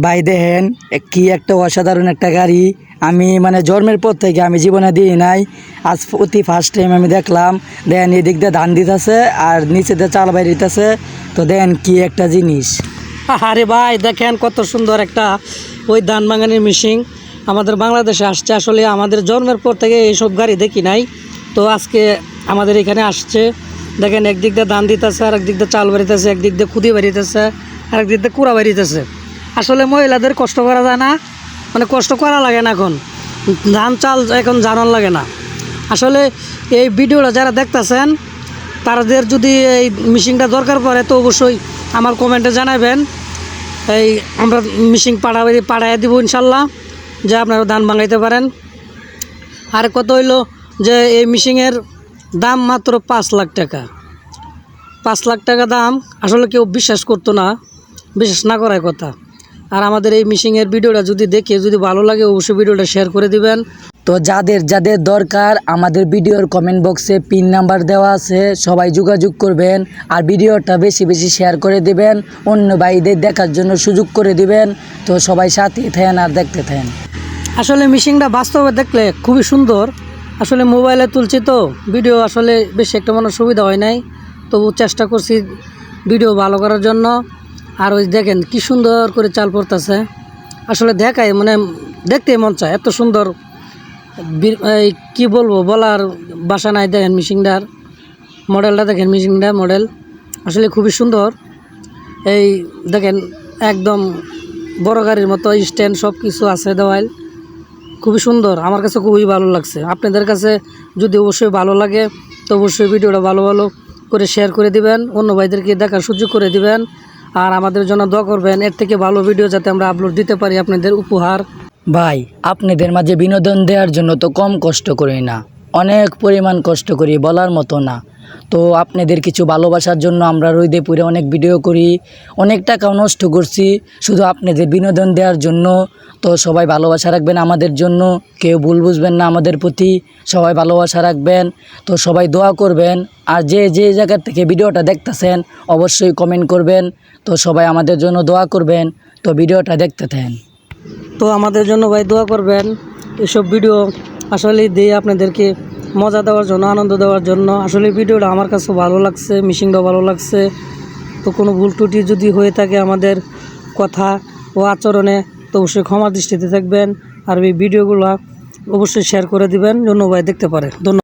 ভাই দেখেন কি একটা অসাধারণ একটা গাড়ি। আমি মানে জন্মের পর থেকে আমি জীবনে দিই নাই, আজ অতি ফার্স্ট টাইম আমি দেখলাম। দেখেন এদিক দিয়ে ধান দিতেছে আর নিচে দিয়ে চাল বাইরিতেছে। তো দেখেন কি একটা জিনিস। আরে ভাই দেখেন কত সুন্দর একটা ওই ধান ভাঙানির মেশিন আমাদের বাংলাদেশে আসছে। আসলে আমাদের জন্মের পর থেকে এইসব গাড়ি দেখি নাই, তো আজকে আমাদের এখানে আসছে। দেখেন একদিক দিয়ে ধান দিতেছে, আর একদিক দিয়ে চাল বাড়িতেছে, একদিক দিয়ে খুদি বাড়িতেছে, আর একদিক দিয়ে কুড়া বাড়িতেছে। আসলে মহিলাদের কষ্ট করা যায় না, মানে কষ্ট করা লাগে না, এখন ধান চাল এখন জানান লাগে না। আসলে এই ভিডিওটা যারা দেখতেছেন তাদের যদি এই মেশিনটা দরকার পড়ে তো অবশ্যই আমার কমেন্টে জানাবেন। এই আমরা মেশিন পাঠাই দিব ইনশাল্লাহ, যে আপনারা ধান ভাঙাইতে পারেন। আর কত হইলো যে এই মেশিনের দাম মাত্র 5 লাখ টাকা। 5 লাখ টাকা দাম। আসলে কেউ বিশ্বাস করতো না, বিশ্বাস না করার কথা। আর আমাদের এই মেশিনের ভিডিওটা যদি দেখে যদি ভালো লাগে অবশ্যই ভিডিওটা শেয়ার করে দিবেন। তো যাদের যাদের দরকার আমাদের ভিডিওর কমেন্ট বক্সে পিন নাম্বার দেওয়া আছে, সবাই যোগাযোগ করবেন। আর ভিডিওটা বেশি বেশি শেয়ার করে দিবেন, অন্য ভাইদের দেখার জন্য সুযোগ করে দিবেন। তো সবাই সাথে থাকেন আর দেখতে থাকেন। আসলে মেশিনটা বাস্তবে দেখলে খুবই সুন্দর। আসলে মোবাইলে তুলছি তো ভিডিও আসলে বেশি একটা মনে সুবিধা হয় নাই, তবু চেষ্টা করছি ভিডিও ভালো করার জন্য। আর ওই দেখেন কি সুন্দর করে চাল পড়তেছে। আসলে দেখায় মানে দেখতে মন চায়, এত সুন্দর। এই কী বলবো, বলার বাসা নাই। দেখেন মেশিনটার মডেলটা, দেখেন মেশিনটার মডেল আসলে খুবই সুন্দর। এই দেখেন একদম বড় গাড়ির মতো স্ট্যান্ড সব কিছু আছে, দেওয়াল খুবই সুন্দর। আমার কাছে খুবই ভালো লাগছে। আপনাদের কাছে যদি অবশ্যই ভালো লাগে তো অবশ্যই ভিডিওটা ভালো ভালো করে শেয়ার করে দিবেন, অন্য ভাইদেরকে দেখার সুযোগ করে দিবেন। আর আমাদের জন্য দোয়া করবেন, এর থেকে ভালো ভিডিও যাতে আমরা আপলোড দিতে পারি আপনাদের উপহার। ভাই আপনাদের মাঝে বিনোদন দেওয়ার জন্য তো কম কষ্ট করি না, অনেক পরিমাণ কষ্ট করি, বলার মতো না। তো আপনাদের কিছু ভালোবাসার জন্য আমরা রোদে পুরে অনেক ভিডিও করি, অনেক টাকাও নষ্ট করছি শুধু আপনাদের বিনোদন দেওয়ার জন্য। তো সবাই ভালোবাসা রাখবেন আমাদের জন্য, কেউ ভুল বুঝবেন না আমাদের প্রতি, সবাই ভালোবাসা রাখবেন। তো সবাই দোয়া করবেন। আর যে যে জায়গার থেকে ভিডিওটা দেখতেছেন অবশ্যই কমেন্ট করবেন। তো সবাই আমাদের জন্য দোয়া করবেন। তো ভিডিওটা দেখতে থাকেন। তো আমাদের জন্য ভাই দোয়া করবেন। এসব ভিডিও আসলে দিয়ে আপনাদেরকে মজা দেওয়ার জন্য, আনন্দ দেওয়ার জন্য। আসলে ভিডিওটা আমার কাছে ভালো লাগছে, মেশিনটাও ভালো লাগছে। তো কোনো ভুল ত্রুটি যদি হয়ে থাকে আমাদের কথা ও আচরণে তো অবশ্যই ক্ষমা দৃষ্টিতে থাকবেন। আর এই ভিডিওগুলো অবশ্যই শেয়ার করে দিবেন, জন্য ভাই দেখতে পারে। ধন্যবাদ।